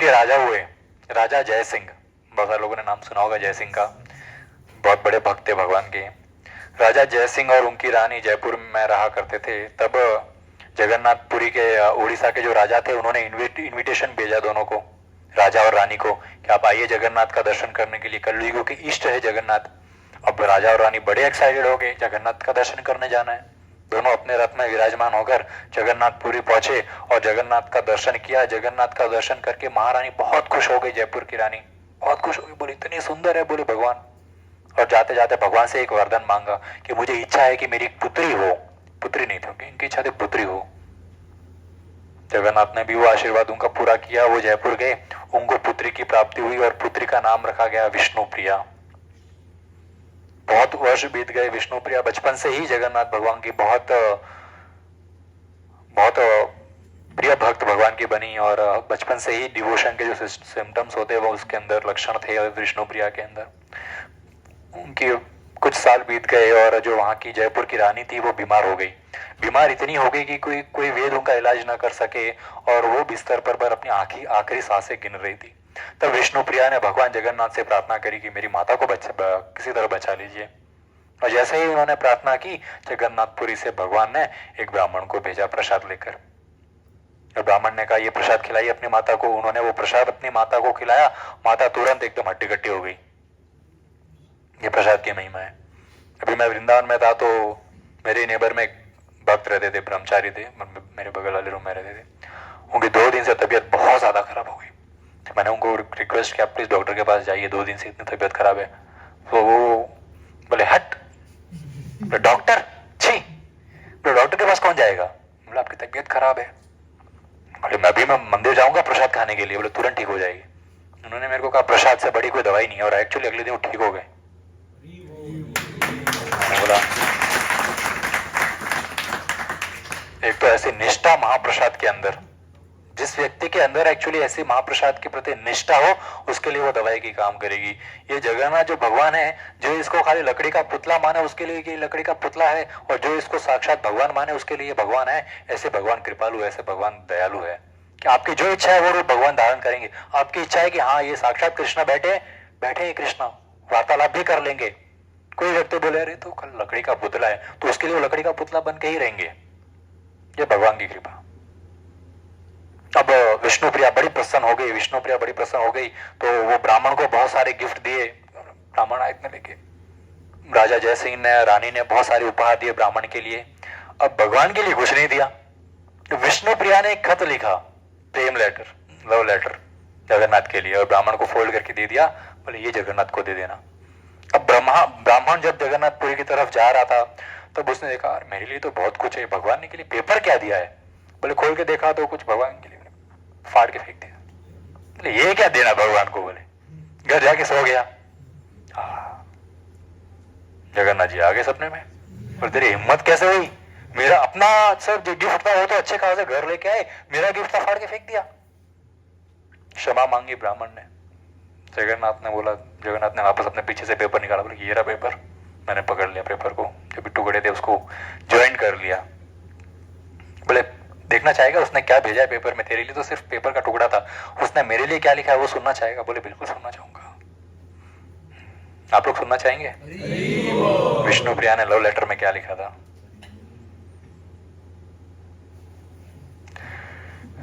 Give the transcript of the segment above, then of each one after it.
के राजा हुए, राजा जय सिंह। बहुत सारे लोगों ने नाम सुना होगा जय सिंह का, बहुत बड़े भक्त थे भगवान के। राजा जय सिंह और उनकी रानी जयपुर में रहा करते थे। तब जगन्नाथपुरी के उड़ीसा के जो राजा थे उन्होंने इनविटेशन भेजा दोनों को, राजा और रानी को, कि आप आइए जगन्नाथ का दर्शन करने के लिए, कलयुग के इष्ट है जगन्नाथ। अब राजा और रानी बड़े एक्साइटेड हो गए, जगन्नाथ का दर्शन करने जाना है। दोनों अपने रथ में विराजमान होकर जगन्नाथपुरी पहुंचे और जगन्नाथ का दर्शन किया। जगन्नाथ का दर्शन करके महारानी बहुत खुश हो गई, जयपुर की रानी बहुत खुश हो गई, बोली इतनी सुंदर है, बोले भगवान। और जाते जाते भगवान से एक वरदान मांगा कि मुझे इच्छा है कि मेरी पुत्री हो, पुत्री नहीं थी इनकी इच्छा थी पुत्री हो। जगन्नाथ ने भी वो आशीर्वाद उनका पूरा किया। वो जयपुर गए, उनको पुत्री की प्राप्ति हुई और पुत्री का नाम रखा गया विष्णुप्रिया। बहुत वर्ष बीत गए। विष्णुप्रिया बचपन से ही जगन्नाथ भगवान की बहुत बहुत प्रिय भक्त भगवान की बनी और बचपन से ही डिवोशन के जो सिम्टम्स होते हैं वो उसके अंदर लक्षण थे विष्णुप्रिया के अंदर। उनकी कुछ साल बीत गए और जो वहां की जयपुर की रानी थी वो बीमार हो गई। बीमार इतनी हो गई कि कोई वेद उनका इलाज ना कर सके और वो बिस्तर पर अपनी आखिरी सांसें गिन रही थी। तब विष्णुप्रिया ने भगवान जगन्नाथ से प्रार्थना करी कि मेरी माता को किसी तरह बचा लीजिए। और जैसे ही उन्होंने प्रार्थना की, जगन्नाथपुरी से भगवान ने एक ब्राह्मण को भेजा प्रसाद लेकर। और ब्राह्मण ने कहा ये प्रसाद खिलाइए अपनी माता को। उन्होंने वो प्रसाद अपनी माता को खिलाया। माता तुरंत एकदम हट्टी कट्टी हो गई। ये प्रसाद की महिमा है। अभी मैं वृंदावन में था तो मेरे नेबर में एक भक्त रहते थे, ब्रह्मचारी थे, मेरे बगल वाले रूम में रहते थे। उनकी 2 दिन से तबीयत बहुत ज्यादा खराब हो गई। मैंने उनको रिक्वेस्ट किया प्लीज डॉक्टर के पास जाइए, 2 दिन से इतनी तबीयत खराब है। तो वो बोले हट, डॉक्टर छी, डॉक्टर के पास कौन जाएगा? बोले आपकी तबीयत खराब है। बोले मैं मंदिर जाऊंगा प्रसाद खाने के लिए। बोले तुरंत ठीक हो जाएगी। उन्होंने मेरे को कहा प्रसाद से बड़ी कोई दवाई नहीं है, और एक्चुअली अगले दिन वो ठीक हो गए। बोला एक तो ऐसी निष्ठा महाप्रसाद के अंदर, जिस व्यक्ति के अंदर एक्चुअली ऐसी महाप्रसाद के प्रति निष्ठा हो उसके लिए वो दवाई की काम करेगी। ये जगन्नाथ जो भगवान है, जो इसको खाली लकड़ी का पुतला माने उसके लिए ये लकड़ी का पुतला है, और जो इसको साक्षात भगवान माने उसके लिए भगवान है। ऐसे भगवान कृपालु है, ऐसे भगवान दयालु है कि आपकी जो इच्छा है वो रूप भगवान धारण करेंगे। आपकी इच्छा है कि हाँ ये साक्षात कृष्णा बैठे कृष्णा, वार्तालाप भी कर लेंगे। कोई व्यक्ति बोले अरे तो कल लकड़ी का पुतला है, तो उसके लिए वो लकड़ी का पुतला बन के ही रहेंगे। ये भगवान की कृपा। अब विष्णुप्रिया बड़ी प्रसन्न हो गई। विष्णुप्रिया बड़ी प्रसन्न हो गई तो वो ब्राह्मण को बहुत सारे गिफ्ट दिए। ब्राह्मण आयत में लेके राजा जय सिंह ने, रानी ने बहुत सारे उपहार दिए ब्राह्मण के लिए। अब भगवान के लिए कुछ नहीं दिया। विष्णुप्रिया ने एक खत लिखा, प्रेम लेटर, लव लेटर जगन्नाथ के लिए, और ब्राह्मण को फोल्ड करके दे दिया। बोले ये जगन्नाथ को दे देना। अब ब्राह्मण जब जगन्नाथपुरी की तरफ जा रहा था तब उसने देखा यार मेरे लिए तो बहुत कुछ है, भगवान ने के लिए पेपर क्या दिया है। बोले खोल के देखा तो कुछ भगवान के लिए फाड़ के फेंक दिया। बोले ये क्या देना भगवान को। बोले घर जाके सो गया। जगन्नाथ जी आ गए सपने में, और तेरी हिम्मत कैसे हुई, मेरा अपना सर जो गिफ्ट था वो तो अच्छे खासे घर लेके आए, मेरा गिफ्ट था फाड़ के फेंक दिया। क्षमा मांगी ब्राह्मण ने। जगन्नाथ ने वापस अपने पीछे से पेपर निकाला। बोले ये रहा पेपर। मैंने पकड़ लिया पेपर को, जो बिट्टू गड़े थे उसको ज्वाइन कर लिया। बोले देखना चाहेगा उसने क्या भेजा है पेपर में, तेरे लिए तो सिर्फ पेपर का टुकड़ा था, उसने मेरे लिए क्या लिखा है वो सुनना चाहेगा। बोले बिल्कुल सुनना चाहूंगा। आप लोग सुनना चाहेंगे विष्णुप्रिया ने लव लेटर में क्या लिखा था?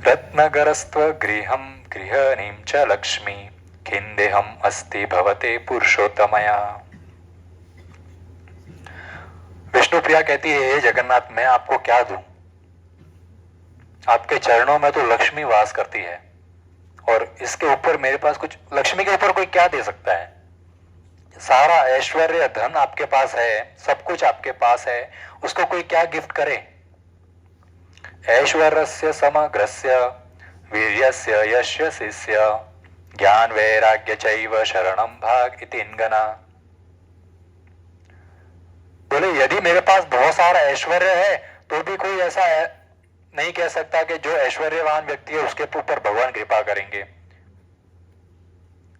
रत्नगरस्त्व गृहं गृहणीं च लक्ष्मी खिन्देहम अस्ति भवते पुरुषोत्तमया। विष्णुप्रिया कहती है जगन्नाथ मैं आपको क्या दूं, आपके चरणों में तो लक्ष्मी वास करती है, और इसके ऊपर मेरे पास कुछ, लक्ष्मी के ऊपर कोई क्या दे सकता है। सारा ऐश्वर्य धन आपके पास है, सब कुछ आपके पास है, उसको कोई क्या गिफ्ट करे। ऐश्वर्यस्य समग्रस्य वीर्यस्य यस्य शिष्य ज्ञान वैराग्य चैव शरणं भाग इति इंगना। बोले यदि मेरे पास बहुत सारा ऐश्वर्य है तो भी कोई ऐसा नहीं कह सकता कि जो ऐश्वर्यवान व्यक्ति है उसके ऊपर भगवान कृपा करेंगे।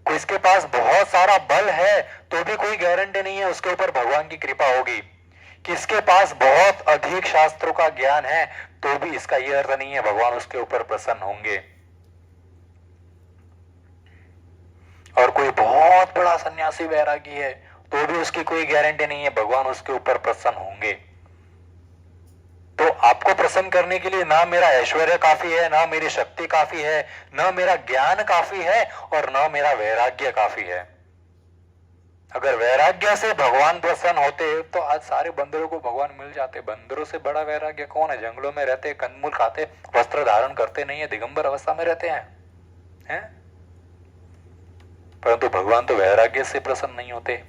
कोई इसके पास बहुत सारा बल है तो भी कोई गारंटी नहीं है उसके ऊपर भगवान की कृपा होगी। किसके पास बहुत अधिक शास्त्रों का ज्ञान है तो भी इसका यह अर्थ नहीं है भगवान उसके ऊपर प्रसन्न होंगे। और कोई बहुत बड़ा सन्यासी वैरागी है तो भी उसकी कोई गारंटी नहीं है भगवान उसके ऊपर प्रसन्न होंगे। तो आपको प्रसन्न करने के लिए ना मेरा ऐश्वर्य काफी है, ना मेरी शक्ति काफी है, ना मेरा ज्ञान काफी है, और ना मेरा वैराग्य काफी है। अगर वैराग्य से भगवान प्रसन्न होते तो आज सारे बंदरों को भगवान मिल जाते। बंदरों से बड़ा वैराग्य कौन है? जंगलों में रहते, कंदमूल खाते, वस्त्र धारण करते नहीं है, दिगंबर अवस्था में रहते हैं? परंतु भगवान तो वैराग्य से प्रसन्न नहीं होते,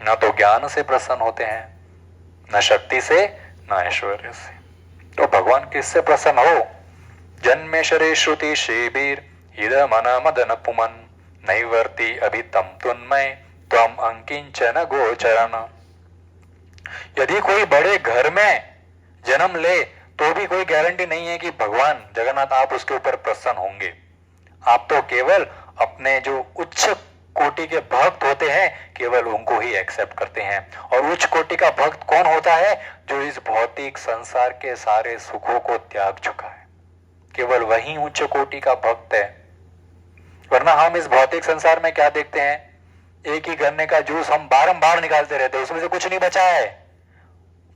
ना तो ज्ञान से प्रसन्न होते हैं, न शक्ति से, न ऐश्वर्य से। तो भगवान किससे प्रसन्न हो? जन्मेशरे श्रुति शिबिर हिद मन मदन पुमन नैवर्ति अभी तम तुन्मय त्वम अंकिंचन गोचरन। यदि कोई बड़े घर में जन्म ले तो भी कोई गारंटी नहीं है कि भगवान जगन्नाथ आप उसके ऊपर प्रसन्न होंगे। आप तो केवल अपने जो उच्च कोटि के भक्त होते हैं केवल उनको ही एक्सेप्ट करते हैं। और उच्च कोटि का भक्त कौन होता है? जो इस भौतिक संसार के सारे सुखों को त्याग चुका है, केवल वही उच्च कोटि का भक्त है। वरना हम इस भौतिक संसार में क्या देखते हैं? एक ही गन्ने का जूस हम बारंबार निकालते रहते हैं, उसमें से कुछ नहीं बचा है,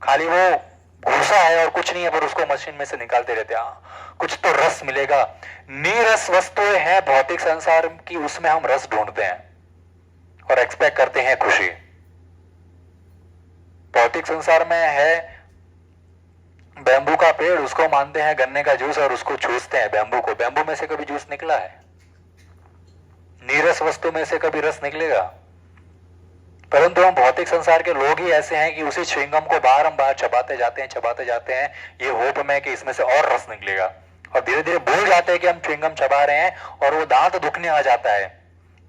खाली वो घुसा है और कुछ नहीं है, पर उसको मशीन में से निकालते रहते हैं। कुछ तो रस मिलेगा। नीरस वस्तुएं हैं भौतिक संसार की, उसमें हम रस ढूंढते हैं और एक्सपेक्ट करते हैं खुशी। भौतिक संसार में है बैम्बू का पेड़, उसको मानते हैं गन्ने का जूस और उसको चूसते हैं बैम्बू को। बैम्बू में से कभी जूस निकला है? नीरस वस्तु में से कभी रस निकलेगा? परंतु हम भौतिक संसार के लोग ही ऐसे हैं कि उसी च्युइंगम को बारंबार चबाते जाते हैं ये होप में कि इसमें से और रस निकलेगा, और धीरे धीरे भूल जाते हैं कि हम च्युइंगम चबा रहे हैं और वो दांत दुखने आ जाता है।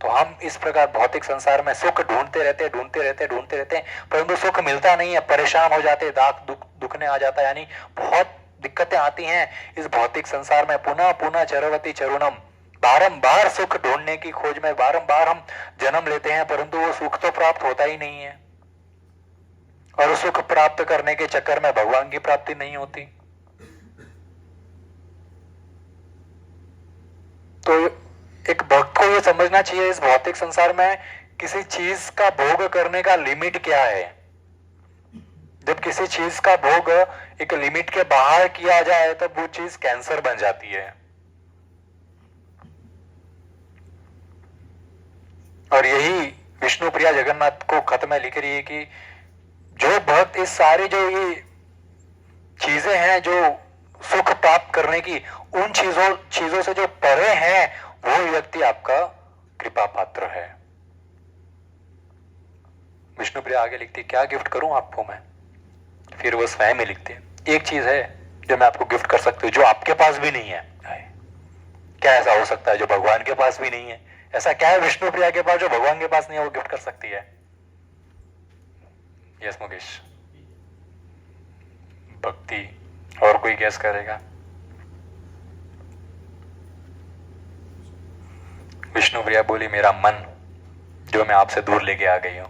तो हम इस प्रकार भौतिक संसार में सुख ढूंढते रहते हैं, परंतु सुख मिलता नहीं है, परेशान हो जाते, दांत दुखने आ जाता है, यानी बहुत दिक्कतें आती हैं इस भौतिक संसार में। पुनः पुनः चरवती चरुणम, बारंबार सुख ढूंढने की खोज में बारंबार हम जन्म लेते हैं, परंतु वो सुख तो प्राप्त होता ही नहीं है। और सुख प्राप्त करने के चक्कर में भगवान की प्राप्ति नहीं होती। तो एक भक्त को ये समझना चाहिए इस भौतिक संसार में किसी चीज का भोग करने का लिमिट क्या है। जब किसी चीज का भोग एक लिमिट के बाहर किया जाए तब वो चीज कैंसर बन जाती है। और यही विष्णु प्रिया जगन्नाथ को खत में लिख रही है कि जो भक्त इस सारी जो ये चीजें हैं जो सुख प्राप्त करने की, उन चीजों से जो परे हैं, वो व्यक्ति आपका कृपा पात्र है। विष्णु प्रिया आगे लिखती है, क्या गिफ्ट करूं आपको मैं? फिर वो स्वयं ही लिखते हैं, एक चीज है जो मैं आपको गिफ्ट कर सकती हूँ जो आपके पास भी नहीं है। क्या ऐसा हो सकता है जो भगवान के पास भी नहीं है? ऐसा क्या है विष्णु प्रिया के पास जो भगवान के पास नहीं है, वो गिफ्ट कर सकती है? यस मुकेश, भक्ति। और कोई गैस करेगा? विष्णु प्रिया बोली, मेरा मन जो मैं आपसे दूर लेके आ गई हूं।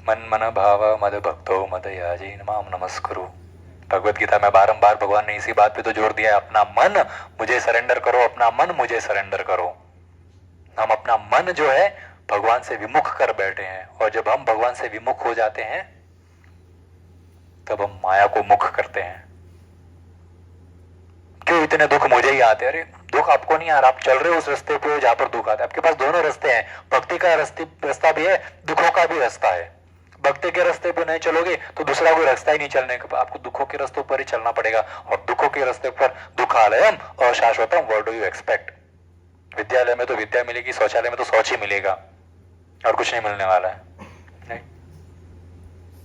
मन मन भाव मद भक्तो मद याजी माम नमस्कुरु। भगवत गीता में बारंबार भगवान ने इसी बात पे तो जोर दिया है, अपना मन मुझे सरेंडर करो, अपना मन मुझे सरेंडर करो। हम अपना मन जो है भगवान से विमुख कर बैठे हैं, और जब हम भगवान से विमुख हो जाते हैं तब हम माया को मुख करते हैं। क्यों इतने दुख मुझे ही आते? अरे दुख आपको नहीं आ रहा, आप चल रहे हो उस रास्ते पे जहां पर दुख आता है। आपके पास दोनों रास्ते हैं, भक्ति का रास्ता भी है, दुखों का भी रास्ता है। भक्ति के रास्ते पे नहीं चलोगे तो दूसरा कोई रास्ता ही नहीं चलने का, आपको दुखों के रास्तों पर ही चलना पड़ेगा। और दुखों के रास्ते पर दुखालयम और शाश्वतम, व्हाट डू यू एक्सपेक्ट? विद्यालय में तो विद्या मिलेगी, शौचालय में तो शौच ही मिलेगा, और कुछ नहीं मिलने वाला है, नहीं।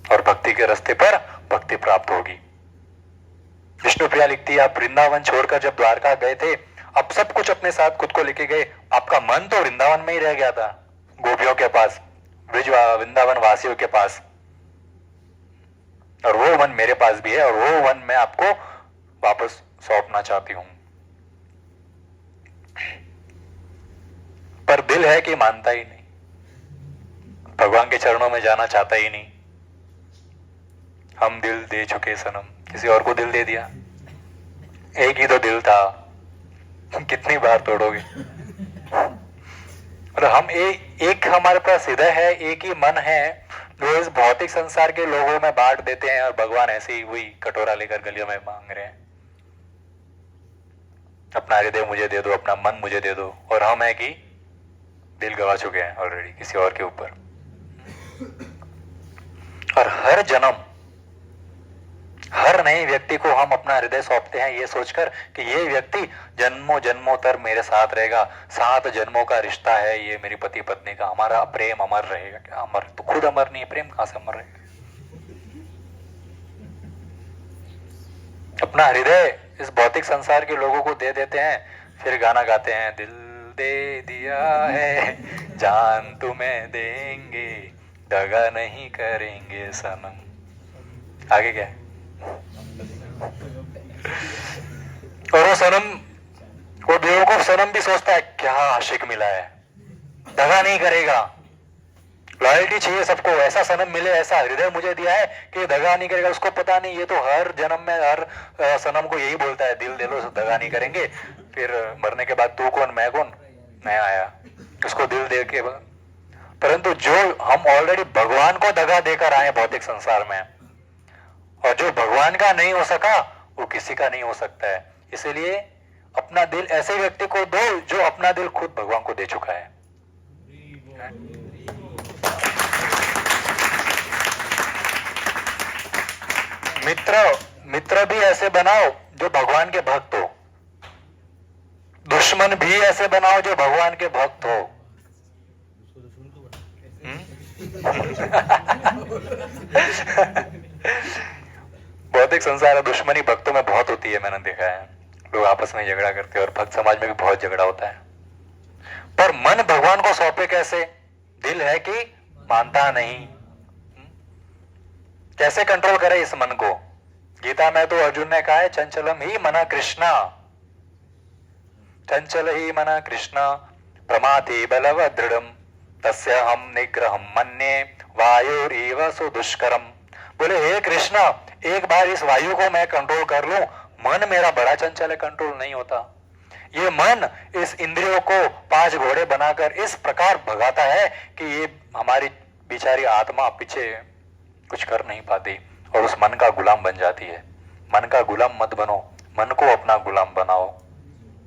और भक्ति के रास्ते पर भक्ति प्राप्त होगी। विष्णु प्रिया लिखती है, आप वृंदावन छोड़कर जब द्वारका गए थे, अब सब कुछ अपने साथ खुद को लेके गए, आपका मन तो वृंदावन में ही रह गया था, गोपियों के पास, वृंदावन वासियों के पास। और वो मन मेरे पास भी है, और वो मन मैं आपको वापस सौंपना चाहती हूं। पर दिल है कि मानता ही नहीं, भगवान के चरणों में जाना चाहता ही नहीं। हम दिल दे चुके सनम, किसी और को दिल दे दिया। एक ही तो दिल था, कितनी बार तोड़ोगे? और हम एक हमारे पास हृदय है, एक ही मन है, जो इस भौतिक संसार के लोगों में बांट देते हैं, और भगवान ऐसे ही वही कटोरा लेकर गलियों में मांग रहे हैं, अपना हृदय मुझे दे दो, अपना मन मुझे दे दो, और हम है कि दिल गवा चुके हैं ऑलरेडी किसी और के ऊपर। और हर जन्म, हर नए व्यक्ति को हम अपना हृदय सौंपते हैं ये सोचकर कि ये व्यक्ति जन्मों जन्मों तक मेरे साथ रहेगा, 7 जन्मों का रिश्ता है ये मेरी पति पत्नी का, हमारा प्रेम अमर रहेगा। क्या अमर? तो खुद अमर नहीं है, प्रेम कहां से अमर रहेगा? अपना हृदय इस भौतिक संसार के लोगों को दे देते हैं, फिर गाना गाते हैं, दिल दे दिया है जान तुम्हें देंगे, दगा नहीं करेंगे सनम। आगे क्या है? और वो सनम, वो बेवकूफ सनम भी सोचता है क्या आशिक मिला है, दगा नहीं करेगा, लॉयल्टी चाहिए सबको, ऐसा सनम मिले, ऐसा हृदय मुझे दिया है कि दगा नहीं करेगा। उसको पता नहीं, ये तो हर जन्म में हर सनम को यही बोलता है, दिल दे लो दगा नहीं करेंगे, फिर मरने के बाद तू कौन मैं कौन, मैं आया, उसको दिल दे के। परंतु जो हम ऑलरेडी भगवान को दगा देकर आए भौतिक संसार में, और जो भगवान का नहीं हो सका वो किसी का नहीं हो सकता है। इसीलिए अपना दिल ऐसे व्यक्ति को दो जो अपना दिल खुद भगवान को दे चुका है। मित्र भी ऐसे बनाओ जो भगवान के भक्त हो, दुश्मन भी ऐसे बनाओ जो भगवान के भक्त हो। भौतिक संसार और दुश्मनी भक्तों में बहुत होती है, मैंने देखा है, लोग आपस में झगड़ा करते हैं, और भक्त समाज में भी बहुत झगड़ा होता है। पर मन भगवान को सौंपे कैसे? दिल है कि मानता नहीं, कैसे कंट्रोल करे इस मन को? गीता में तो अर्जुन ने कहा है, चंचलम ही मना कृष्णा, चंचल ही मना कृष्णा प्रमाथि बलवदृढ़म तस्य हम निग्रहम मन्ये वायुरीव सुदुष्करम। बोले हे कृष्णा, एक बार इस वायु को मैं कंट्रोल कर लूं, मन मेरा बड़ा चंचल है, कंट्रोल नहीं होता। ये मन इस इंद्रियों को 5 घोड़े बनाकर इस प्रकार भगाता है कि ये हमारी बेचारी आत्मा पीछे कुछ कर नहीं पाती, और उस मन का गुलाम बन जाती है। मन का गुलाम मत बनो, मन को अपना गुलाम बनाओ।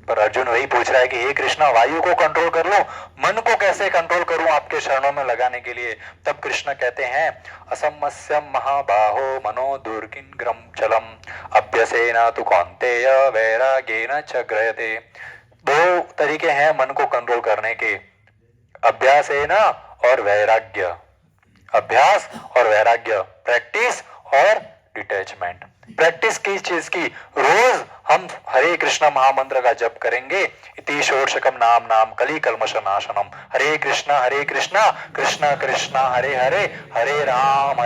पर अर्जुन वही पूछ रहा है कि हे कृष्णा, वायु को कंट्रोल कर लो, मन को कैसे कंट्रोल करूं आपके शरणों में लगाने के लिए? तब कृष्ण कहते हैं, असमस्यम महाबाहो मनो दुर्गिंग्रम चलम अभ्यसेना तु कौन्तेय वैराग्येन च ग्रह्यते। 2 तरीके हैं मन को कंट्रोल करने के, अभ्यासेना और वैराग्य। अभ्यास और वैराग्य, प्रैक्टिस और डिटैचमेंट। प्रैक्टिस किस चीज की? रोज हम हरे कृष्ण महामंत्र का जप करेंगे, इति षोडशकम नाम नाम कली कल्मष नाशनम, हरे कृष्णा कृष्णा कृष्णा हरे हरे, हरे राम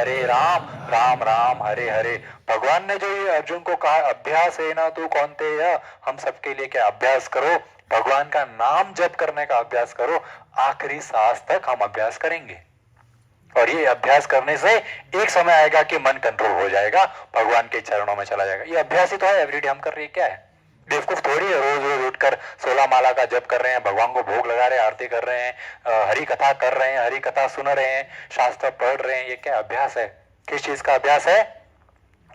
राम राम हरे हरे। भगवान ने जो ये अर्जुन को कहा, अभ्यास है ना तू कौन्तेय, हम सबके लिए क्या अभ्यास करो, भगवान का नाम जप करने का अभ्यास करो। आखिरी सांस तक हम अभ्यास करेंगे, और ये अभ्यास करने से एक समय आएगा कि मन कंट्रोल हो जाएगा, भगवान के चरणों में चला जाएगा। ये अभ्यास ही तो है, एवरीडे हम कर रहे हैं। क्या है, बेवकूफ थोड़ी है रोज रोज उठकर 16 माला का जप कर रहे हैं, भगवान को भोग लगा रहे हैं, आरती कर रहे हैं, हरि कथा कर रहे हैं, हरि कथा सुन रहे हैं, शास्त्र पढ़ रहे हैं। ये क्या अभ्यास है? किस चीज का अभ्यास है?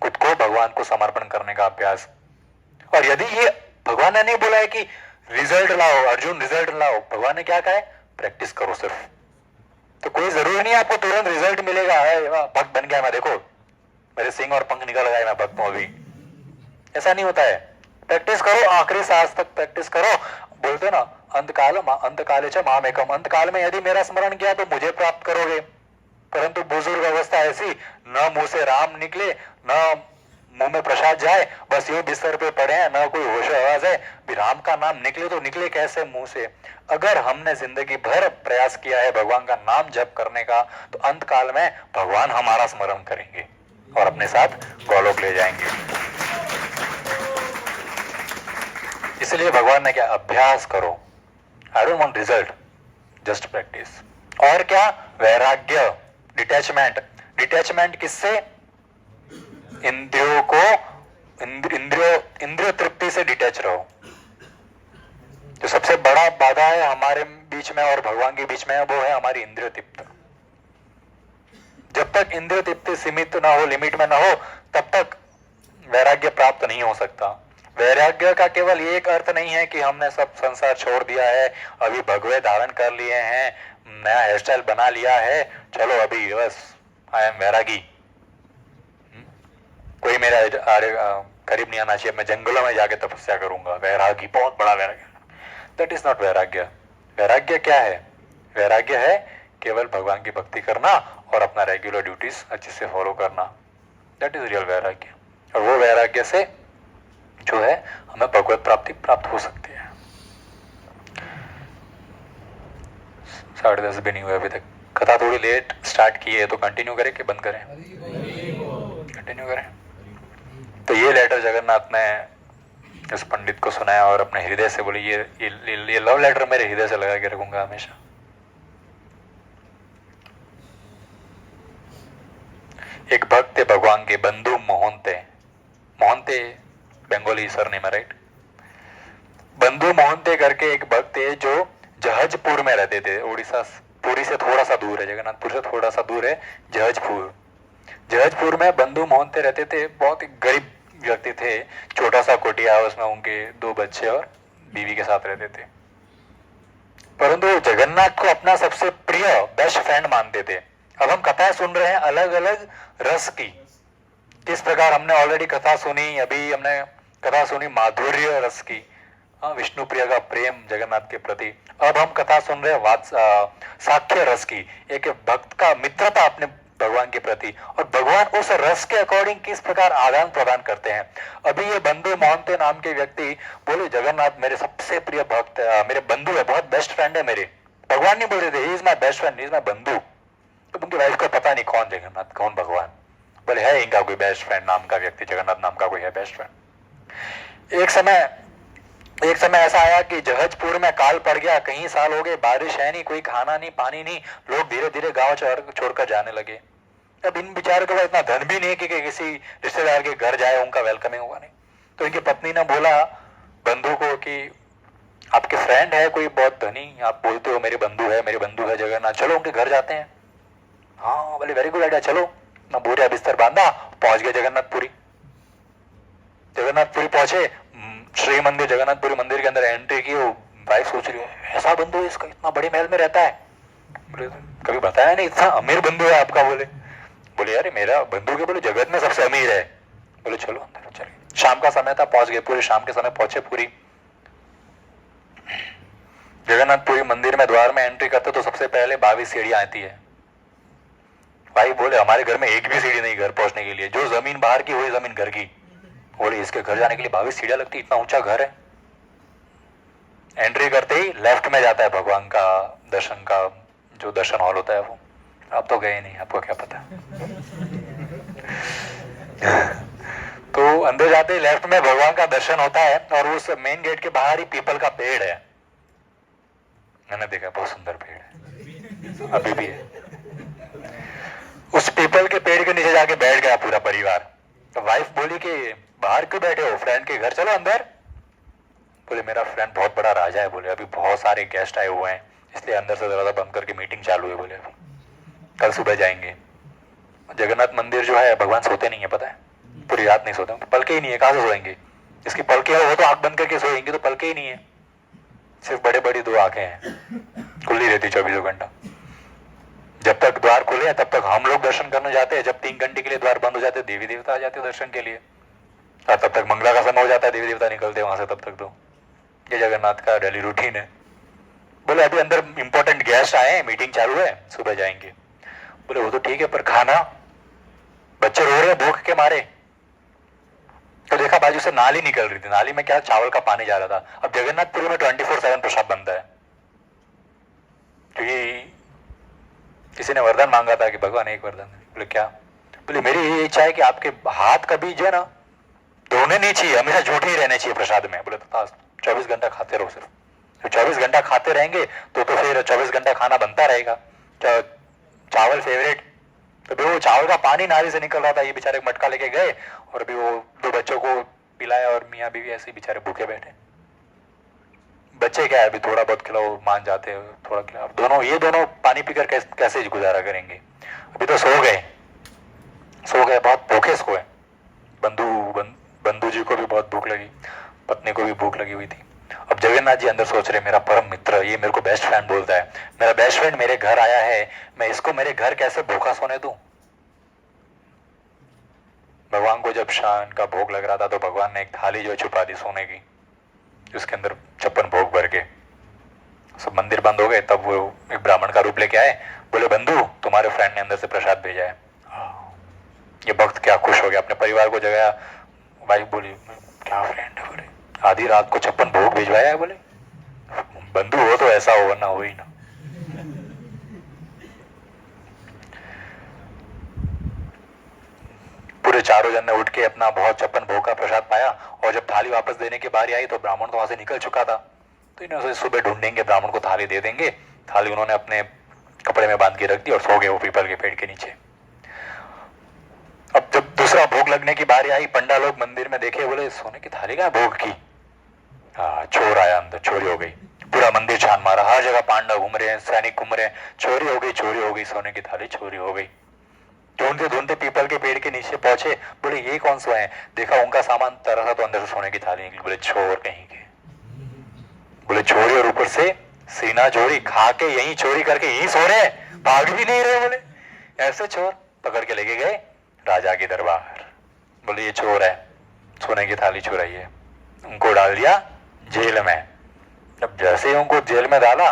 खुद को भगवान को समर्पण करने का अभ्यास। और यदि ये भगवान ने नहीं बोला है कि रिजल्ट लाओ अर्जुन, रिजल्ट लाओ, भगवान ने क्या कहा है? प्रैक्टिस करो सिर्फ। तो कोई जरूरी नहीं आपको तुरंत रिजल्ट मिलेगा, भक्त बन गया मैं, देखो मेरे सिंह और पंख निकल गए, मैं भक्त हूं अभी, ऐसा नहीं होता है। प्रैक्टिस करो, आखिरी सांस तक प्रैक्टिस करो। बोलते ना, अंतकाले च मामेकम, अंतकाल में यदि मेरा स्मरण किया तो मुझे प्राप्त करोगे। परंतु बुजुर्ग अवस्था ऐसी, न मुंह से राम निकले, न मुंह में प्रसाद जाए, बस यूं बिस्तर पे पड़े हैं, न कोई होश आवाज है, राम का नाम निकले तो निकले कैसे मुंह से? अगर हमने जिंदगी भर प्रयास किया है भगवान का नाम जप करने का, तो अंत काल में भगवान हमारा स्मरण करेंगे और अपने साथ गोलोक ले जाएंगे। इसलिए भगवान ने क्या? अभ्यास करो। I don't want result, just practice. और क्या? वैराग्य, डिटैचमेंट। डिटैचमेंट किससे? इंद्रियों को, इंद्रिय तृप्ति से डिटैच रहो। जो सबसे बड़ा बाधा है हमारे बीच में और भगवान के बीच में, वो है हमारी इंद्रिय तृप्ति। जब तक इंद्रिय तृप्ति सीमित ना हो, लिमिट में ना हो, तब तक वैराग्य प्राप्त नहीं हो सकता। वैराग्य का केवल ये एक अर्थ नहीं है कि हमने सब संसार छोड़ दिया है, अभी भगवे धारण कर लिए हैं, नया हेयर स्टाइल बना लिया है, चलो अभी बस आई एम वैरागी, कोई मेरा करीब नहीं आना चाहिए, मैं जंगलों में जाके तपस्या करूंगा, वैरागी, बहुत बड़ा वैराग्य। दैट इज नॉट वैराग्य। वैराग्य क्या है? वैराग्य है केवल भगवान की भक्ति करना और अपना रेगुलर ड्यूटीज अच्छे से फॉलो करना। दैट इज रियल वैराग्य। और वो वैराग्य से जो है हमें भगवत प्राप्ति प्राप्त हो सकती है। 10:30 भी नहीं हुए अभी तक। कथा थोड़ी लेट स्टार्ट की है, तो कंटिन्यू करें कि बंद करें? कंटिन्यू करें। तो ये लेटर जगन्नाथ ने इस पंडित को सुनाया और अपने हृदय से बोले, ये लव लेटर मेरे हृदय से लगा के रखूंगा हमेशा। एक भक्त थे भगवान के, बंधु मोहनते। मोहनते बंगाली सरनेम है, राइट? बंधु मोहनते करके एक भक्त थे जो जहाजपुर में रहते थे। उड़ीसा पुरी से थोड़ा सा दूर है, जगन्नाथपुर से थोड़ा सा दूर है जहाजपुर। जहाजपुर में बंधु मोहनते रहते थे। बहुत ही गरीब व्यक्ति थे, छोटा सा कुटिया हाउस में उनके 2 बच्चे और बीवी के साथ रहते थे। परंतु जगन्नाथ को अपना सबसे प्रिय बेस्ट फ्रेंड मानते थे। अब हम कथा सुन रहे हैं अलग अलग रस की। किस प्रकार हमने ऑलरेडी कथा सुनी, अभी हमने कथा सुनी माधुर्य रस की, विष्णु प्रिय का प्रेम जगन्नाथ के प्रति। अब हम कथा सुन रहे हैं साख्य रस की, एक भक्त का मित्रता अपने भगवान के प्रति, और भगवान उस रस के अकॉर्डिंग किस प्रकार आदान प्रदान करते हैं। अभी ये बंधु मोहनते नाम के व्यक्ति बोले, जगन्नाथ मेरे सबसे प्रिय भक्त, मेरे बंधु है, बहुत बेस्ट फ्रेंड है मेरे। भगवान नहीं बोल रहे थे he is my best friend, he is my बंधु। तो उनकी वाइफ को पता नहीं कौन जगन्नाथ, कौन भगवान। बोले है इनका कोई बेस्ट फ्रेंड नाम का व्यक्ति, जगन्नाथ नाम का कोई है बेस्ट फ्रेंड। एक समय ऐसा आया कि जहाजपुर में काल पड़ गया, कई साल हो गए, बारिश है नहीं, कोई खाना नहीं, पानी नहीं, लोग धीरे धीरे गांव छोड़कर जाने लगे। अब इन बेचारों के पास इतना धन भी नहीं कि किसी रिश्तेदार के घर जाए, उनका वेलकमिंग होगा नहीं। तो इनकी पत्नी ने बोला बंधु को कि आपके फ्रेंड है कोई बहुत धनी, आप बोलते हो मेरे बंधु है जगन्नाथ, चलो उनके घर जाते हैं। हाँ बोले वेरी गुड आइडिया, चलो। ना बोरिया बिस्तर बांधा, पहुंच गए जगन्नाथपुरी। जगन्नाथपुरी पहुंचे, श्री मंदिर जगन्नाथपुरी मंदिर के अंदर एंट्री की। वाइफ सोच रही है ऐसा बंधु है इसका, इतना बड़े महल में रहता है। बोले कभी बताया नहीं, इतना अमीर बंधु है आपका। बोले यार मेरा बंधु के बोले जगत में सबसे अमीर है। बोले चलो अंदर चले। शाम का समय था, पहुंच गए, पूरे शाम के समय पहुंचे पूरी। जगन्नाथपुरी मंदिर में द्वार में एंट्री करते तो सबसे पहले 22 सीढ़ियां आती है। भाई बोले हमारे घर में एक भी सीढ़ी नहीं घर पहुंचने के लिए, जो जमीन बाहर की वही जमीन घर की। बोले इसके घर जाने के लिए 22 सीढ़ियां लगती, इतना ऊंचा घर है। एंट्री करते ही लेफ्ट में जाता है भगवान का दर्शन का जो दर्शन हॉल होता है वो। आप तो गए नहीं, आपको क्या पता। तो अंदर जाते ही लेफ्ट में भगवान का दर्शन होता है, और उस मेन गेट के बाहर ही पीपल का पेड़ है। मैंने देखा बहुत सुंदर पेड़ है, अभी भी है। उस पीपल के पेड़ के नीचे जाके बैठ गया पूरा परिवार। तो वाइफ बोली कि बाहर क्यों बैठे हो, फ्रेंड के घर चलो अंदर। बोले मेरा फ्रेंड बहुत बड़ा राजा है, बोले अभी बहुत सारे गेस्ट आए हुए हैं, इसलिए अंदर से दरवाजा बंद करके मीटिंग चालू है, बोले अभी कल सुबह जाएंगे। जगन्नाथ मंदिर जो है भगवान सोते नहीं है, पता है, पूरी रात नहीं सोते, पलके ही नहीं है, कहां से सोएंगे। इसकी पलके हो तो आंख बंद करके सोएंगे, तो पलके ही नहीं है, सिर्फ बड़े बड़ी 2 आंखें हैं, खुली रहती 24 घंटा। जब तक द्वार खुले हैं तब तक हम लोग दर्शन करने जाते हैं, जब 3 घंटे के लिए द्वार बंद हो जाते हैं देवी देवता आ जाते हैं दर्शन के लिए, और तब तक मंगला का समय हो जाता है, देवी देवता निकलते हैं वहां से तब तक। तो ये जगन्नाथ का डेली रूटीन है। बोले अभी अंदर इंपॉर्टेंट गेस्ट आए हैं, मीटिंग चालू है, सुबह जाएंगे। बोले वो तो ठीक है, पर खाना, बच्चे रो रहे हैं भूख के मारे। तो देखा बाजू से नाली निकल रही थी, नाली में क्या चावल का पानी जा रहा था। अब जगन्नाथपुरी में 24/7 प्रसाद बनता है, क्योंकि किसी ने वरदान मांगा था कि भगवान एक वरदान। बोले क्या? बोले मेरी ये इच्छा है कि आपके हाथ कभी जो है ना धोने नहीं चाहिए, हमेशा जूठे ही रहने चाहिए प्रसाद में। बोले तो 24 घंटा खाते रहो सिर्फ। तो 24 घंटा खाते रहेंगे तो फिर 24 घंटा खाना बनता रहेगा। चावल फेवरेट, तो वो चावल का पानी नाली से निकल रहा था, ये बेचारे मटका लेके गए और अभी वो 2 बच्चों को पिलाया, और मियाँ बीवी ऐसे ही बेचारे भूखे बैठे। बच्चे क्या है, अभी थोड़ा बहुत खिलाओ मान जाते हैं, थोड़ा खिलाओ। ये दोनों पानी पीकर कैसे गुजारा करेंगे। अभी तो सो गए, बहुत भूखे सोए। बंधु जी को भी बहुत भूख लगी, पत्नी को भी भूख लगी हुई थी। अब जगन्नाथ जी अंदर सोच रहे, मेरा परम मित्र, ये मेरे को बेस्ट फ्रेंड बोलता है, मेरा बेस्ट फ्रेंड मेरे घर आया है, मैं इसको मेरे घर कैसे भूखा सोने दूं। भगवान को जब शान का भोग लग रहा था तो भगवान ने एक थाली जो छुपा दी सोने की, उसके अंदर 56 भोग भर के। सब मंदिर बंद हो गए, तब वो एक ब्राह्मण का रूप लेके आए, बोले बंधु तुम्हारे फ्रेंड ने अंदर से प्रसाद भेजा है। ये भक्त क्या खुश हो गया, अपने परिवार को जगाया। वाइफ बोली क्या फ्रेंड है, बोले आधी रात को 56 भोग भिजवाया है। बोले बंधु हो तो ऐसा हो, वरना हो ही ना। पूरे चारों जन ने उठ के अपना बहुत 56 भोग का प्रसाद पाया, और जब थाली वापस देने की बारी आई तो ब्राह्मण तो वहां से निकल चुका था। तो इन्होंने सुबह ढूंढेंगे, ब्राह्मण को थाली दे देंगे। थाली उन्होंने अपने कपड़े में बांध के रख दी और सो गए वो पीपल के पेड़ के नीचे। अब जब दूसरा भोग लगने की बारी आई, पंडा लोग मंदिर में देखे, बोले सोने की थाली कहाँ भोग की। हाँ, चोर आया अंदर, चोरी हो गई। पूरा मंदिर छान मारा, हर जगह पांडा घूम रहे हैं, सैनिक घूम रहे हैं, चोरी हो गई, चोरी हो गई, सोने की थाली चोरी हो गई। ढूंढते ढूंढते पीपल के पेड़ के नीचे पहुंचे, बोले ये कौन सा है। देखा उनका सामान तरह था, तो अंदर से सोने की थाली निकली। बोले चोर कहीं के, बोले चोरी और ऊपर से सीना चोरी, खा के यही चोरी करके यही सो रहे, भाग भी नहीं रहे। बोले ऐसे चोर पकड़ के लेके गए राजा के दरबार। बोले ये चोर है, सोने की थाली चुराई है। उनको डाल दिया जेल में। अब जैसे ही उनको जेल में डाला,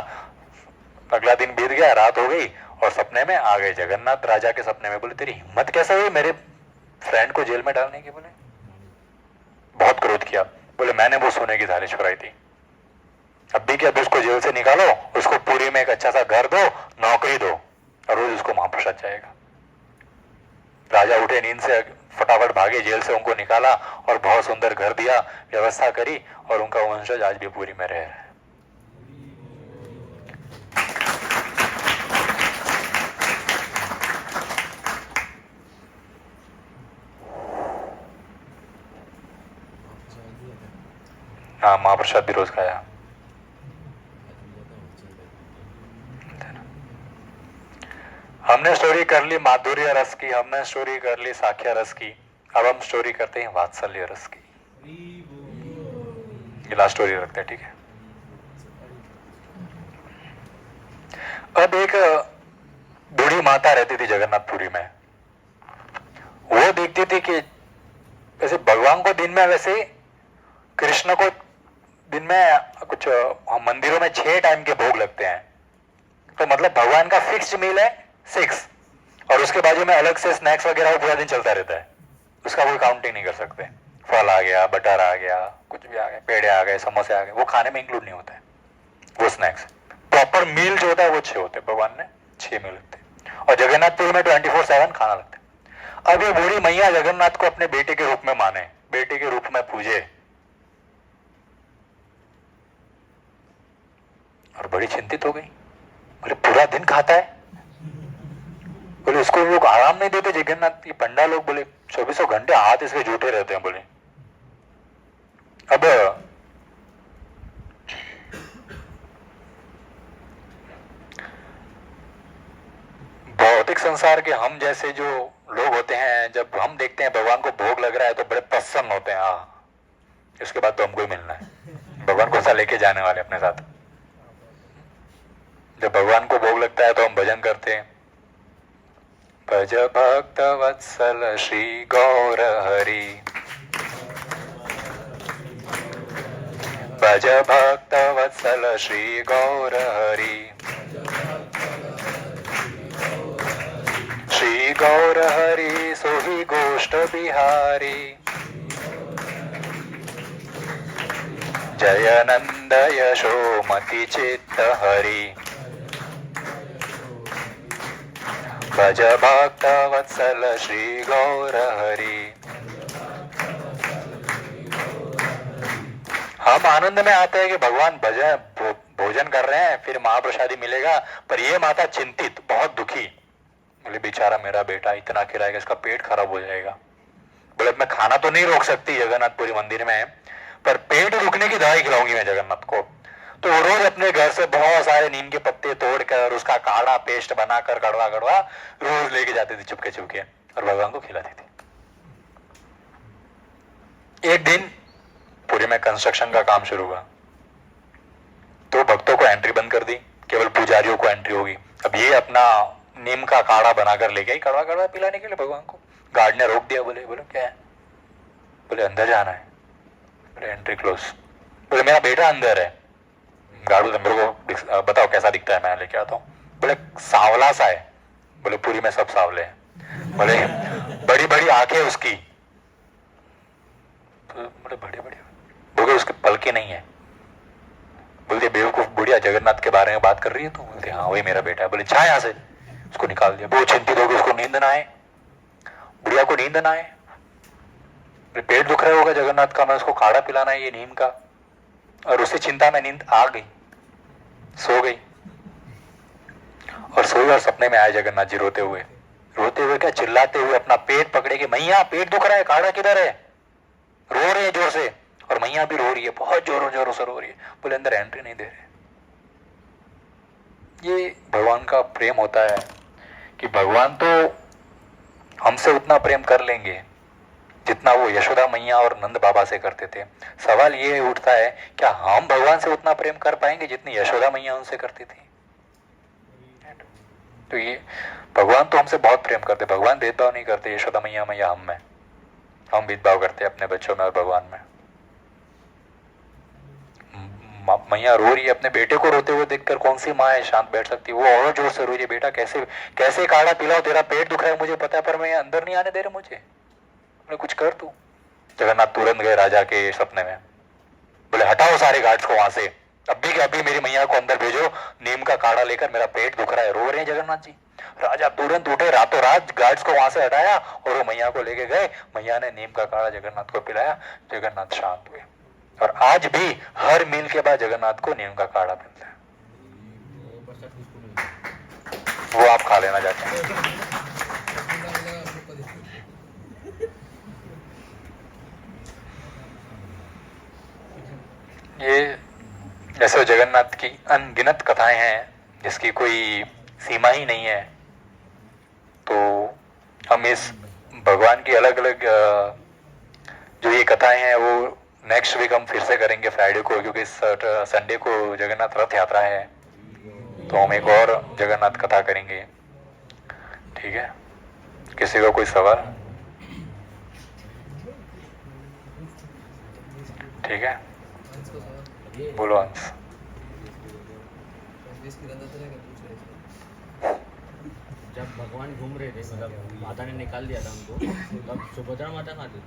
अगला दिन बीत गया, रात हो गई, और सपने में आ गए जगन्नाथ राजा के सपने में। बोले तेरी हिम्मत कैसे हुई मेरे फ्रेंड को जेल में डालने की। बोले बहुत क्रोध किया। बोले मैंने वो सोने की थाली चुराई थी, अब भी क्या, उसको जेल से निकालो, उसको पुरी में एक अच्छा सा घर दो, नौकरी दो, और रोज उसको महाप्रसाद जाएगा। राजा उठे नींद से, फटाफट भागे जेल से, उनको निकाला और बहुत सुंदर घर दिया, व्यवस्था करी, और उनका वंशज आज भी पुरी में रह रहा है। हाँ, महाप्रसाद भी रोज खाया। हमने स्टोरी कर ली माधुर्य रस की, हमने स्टोरी कर ली साख्य रस की, अब हम स्टोरी करते हैं वात्सल्य रस की। ये लास्ट स्टोरी रखते हैं, ठीक है। अब एक बूढ़ी माता रहती थी जगन्नाथपुरी में। वो देखती थी कि वैसे भगवान को दिन में, वैसे कृष्ण को दिन में कुछ मंदिरों में 6 टाइम के भोग लगते हैं। तो मतलब भगवान का फिक्स्ड मील है 6, और उसके बाजू में अलग से स्नैक्स वगैरह वो पूरा दिन चलता रहता है, उसका कोई काउंटिंग नहीं कर सकते। फल आ गया, बटर आ गया, कुछ भी आ गया, पेड़े आ गए, समोसे आ गए, वो खाने में इंक्लूड नहीं होता है वो स्नैक्स। प्रॉपर मील जो होता है वो 6 होते हैं, भगवान ने 6 मील लगते हैं, और जगन्नाथपुरी में 24/7 खाना लगता है। अब ये बूढ़ी मैया जगन्नाथ को अपने बेटे के रूप में माने, बेटे के रूप में पूजे, और बड़ी चिंतित हो गई। बोले पूरा दिन खाता है, बोले उसको लोग आराम नहीं देते जगन्नाथ, ये पंडा लोग बोले 24 घंटे हाथ इसके जूटे रहते हैं। बोले अब भौतिक संसार के हम जैसे जो लोग होते हैं, जब हम देखते हैं भगवान को भोग लग रहा है तो बड़े प्रसन्न होते हैं, हाँ इसके बाद तो हमको ही मिलना है, भगवान को ऐसा लेके जाने वाले अपने साथ। जब भगवान को भोग लगता है तो हम भजन करते हैं, भज भक्त वत्सल श्री गौर हरि, भज भक्त वत्सल श्री गौर हरि, श्री गौर हरि सोहि गोष्ठ बिहारी, जय नंद यशोमति चित्त हरि, भज भक्त वत्सल श्री गौर हरि। हम आनंद में आते हैं कि भगवान भोजन कर रहे हैं, फिर महाप्रसादी मिलेगा, पर ये माता चिंतित, बहुत दुखी। बोले बेचारा मेरा बेटा इतना खिलाएगा, इसका पेट खराब हो जाएगा। बोले मैं खाना तो नहीं रोक सकती जगन्नाथपुरी मंदिर में, पर पेट रुकने की दवाई खिलाऊंगी मैं जगन्नाथ को। तो वो रोज अपने घर से बहुत सारे नीम के पत्ते तोड़कर उसका काढ़ा पेस्ट बनाकर कड़वा कड़वा रोज लेके जाती थी चुपके चुपके और भगवान को खिलाती थी। एक दिन पुरी में कंस्ट्रक्शन का काम शुरू हुआ तो भक्तों को एंट्री बंद कर दी, केवल पुजारियों को एंट्री होगी। अब ये अपना नीम का काढ़ा बनाकर ले गई कड़वा कड़वा पिलाने के लिए भगवान को। गार्ड ने रोक दिया, बोले बोले क्या है? बोले अंदर जाना है। बोले एंट्री क्लोज। बोले मेरा बेटा अंदर है। गार्ड बोले मेरे को बताओ कैसा दिखता है, मैं लेके आता हूँ। बोले सांवला सा है। बोले पूरी में सब सांवले हैं। बोले बड़ी बड़ी आंखें उसकी। बोले बड़े बड़े। बोले उसके पलके नहीं है। बोलते बेवकूफ बुढ़िया जगन्नाथ के बारे में बात कर रही है तू? बोलते हाँ वही मेरा बेटा है। बोले जा यहाँ से। उसको निकाल दिया। वो चिंतित हो गई, उसको नींद ना आए, बुढ़िया को नींद ना आए। पेट दुख रहा होगा जगन्नाथ का, मैं उसको काढ़ा पिलाना है ये नीम का, और उसे चिंता में नींद आ गई, सो गई। और सोई और सपने में आए जगन्नाथ जी रोते हुए क्या चिल्लाते हुए अपना पेट पकड़े कि मैया पेट दुख रहा है, काढ़ा किधर है? रो रहे हैं जोर से, और मैया भी रो रही है, बहुत जोरों जोरों से रो रही है। बोले अंदर एंट्री नहीं दे रहे। ये भगवान का प्रेम होता है कि भगवान तो हमसे उतना प्रेम कर लेंगे जितना वो यशोदा मैया और नंद बाबा से करते थे। सवाल ये उठता है क्या हम भगवान से उतना प्रेम कर पाएंगे जितनी यशोदा मैया उनसे करती थी? तो ये भगवान तो हमसे बहुत प्रेम करते। भगवान भेदभाव नहीं करते यशोदा मैया मैया हम में, हम भेदभाव करते अपने बच्चों में और भगवान में। मैया रो रही है, अपने बेटे को रोते हुए देखकर कौन सी माँ है शांत बैठ सकती? वो और जोर से रो रही है, बेटा कैसे कैसे काढ़ा पिलाओ, तेरा पेट दुख रहा है मुझे पता है, पर मैं अंदर नहीं आने दे रहे मुझे, कुछ कर तू। जगन्नाथ तुरंत गए राजा के सपने में, बोले हटाओ सारे गार्ड्स को वहां से, अभी के अभी मेरी मैया को अंदर भेजो, नीम का काढ़ा लेकर, मेरा पेट दुख रहा है। रो रहे हैं जगन्नाथ जी। राजा तुरंत उठे, रातों रात गार्ड्स को वहां से हटाया और वो मैया को लेके गए। मैया ने नीम का काढ़ा जगन्नाथ को पिलाया, जगन्नाथ शांत हुए। और आज भी हर मील के बाद जगन्नाथ को नीम का काढ़ा मिलता है, वो आप खा लेना जाके। ये जैसे जगन्नाथ की अनगिनत कथाएं हैं जिसकी कोई सीमा ही नहीं है। तो हम इस भगवान की अलग अलग जो ये कथाएं हैं वो नेक्स्ट वीक हम फिर से करेंगे फ्राइडे को, क्योंकि संडे को जगन्नाथ रथ यात्रा है, तो हम एक और जगन्नाथ कथा करेंगे। ठीक है, किसी का कोई सवाल? ठीक है, बोलो अंश। जब भगवान घूम रहे थे, मतलब माता ने निकाल दिया था उनको, तब सुभद्रा माता कहाँ थी?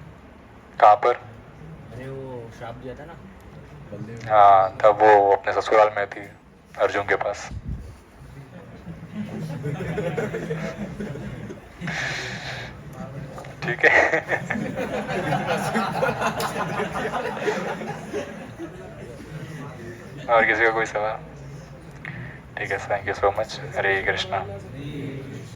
कहाँ पर? मैंने वो श्राप दिया था ना। हाँ, तब वो अपने ससुराल में थी अर्जुन के पास। ठीक है। और किसी का कोई सवाल? ठीक है, thank you so much. Hare Krishna.